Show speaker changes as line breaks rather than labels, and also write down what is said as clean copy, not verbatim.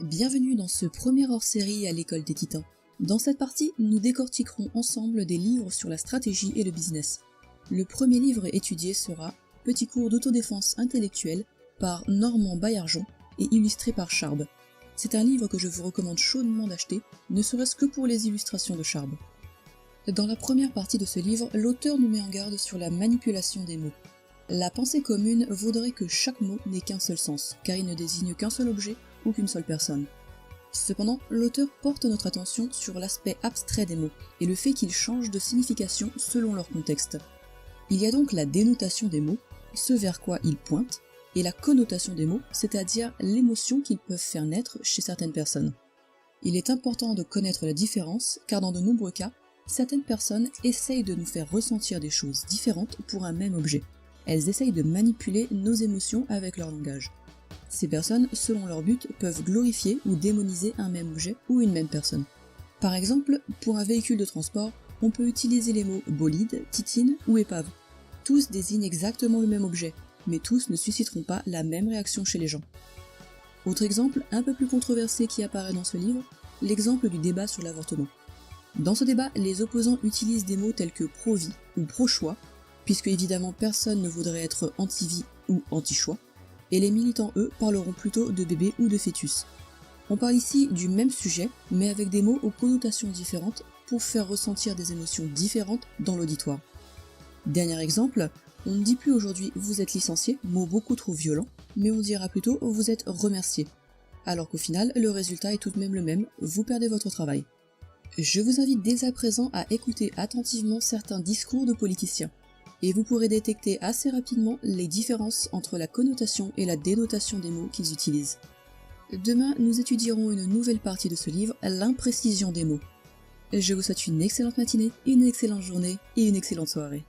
Bienvenue dans ce premier hors-série à l'école des titans. Dans cette partie, nous décortiquerons ensemble des livres sur la stratégie et le business. Le premier livre étudié sera Petit cours d'autodéfense intellectuelle par Normand Baillargeon et illustré par Charb. C'est un livre que je vous recommande chaudement d'acheter, ne serait-ce que pour les illustrations de Charb. Dans la première partie de ce livre, l'auteur nous met en garde sur la manipulation des mots. La pensée commune voudrait que chaque mot n'ait qu'un seul sens, car il ne désigne qu'un seul objet ou qu'une seule personne. Cependant, l'auteur porte notre attention sur l'aspect abstrait des mots et le fait qu'ils changent de signification selon leur contexte. Il y a donc la dénotation des mots, ce vers quoi ils pointent, et la connotation des mots, c'est-à-dire l'émotion qu'ils peuvent faire naître chez certaines personnes. Il est important de connaître la différence, car dans de nombreux cas, certaines personnes essayent de nous faire ressentir des choses différentes pour un même objet. Elles essayent de manipuler nos émotions avec leur langage. Ces personnes, selon leur but, peuvent glorifier ou démoniser un même objet ou une même personne. Par exemple, pour un véhicule de transport, on peut utiliser les mots bolide, titine ou épave. Tous désignent exactement le même objet, mais tous ne susciteront pas la même réaction chez les gens. Autre exemple, un peu plus controversé qui apparaît dans ce livre, l'exemple du débat sur l'avortement. Dans ce débat, les opposants utilisent des mots tels que pro-vie ou pro-choix, puisque évidemment personne ne voudrait être anti-vie ou anti-choix, et les militants, eux, parleront plutôt de bébé ou de fœtus. On parle ici du même sujet, mais avec des mots aux connotations différentes pour faire ressentir des émotions différentes dans l'auditoire. Dernier exemple, on ne dit plus aujourd'hui « vous êtes licencié », mot beaucoup trop violent, mais on dira plutôt « vous êtes remercié », alors qu'au final, le résultat est tout de même le même, vous perdez votre travail. Je vous invite dès à présent à écouter attentivement certains discours de politiciens, et vous pourrez détecter assez rapidement les différences entre la connotation et la dénotation des mots qu'ils utilisent. Demain, nous étudierons une nouvelle partie de ce livre, l'imprécision des mots. Je vous souhaite une excellente matinée, une excellente journée et une excellente soirée.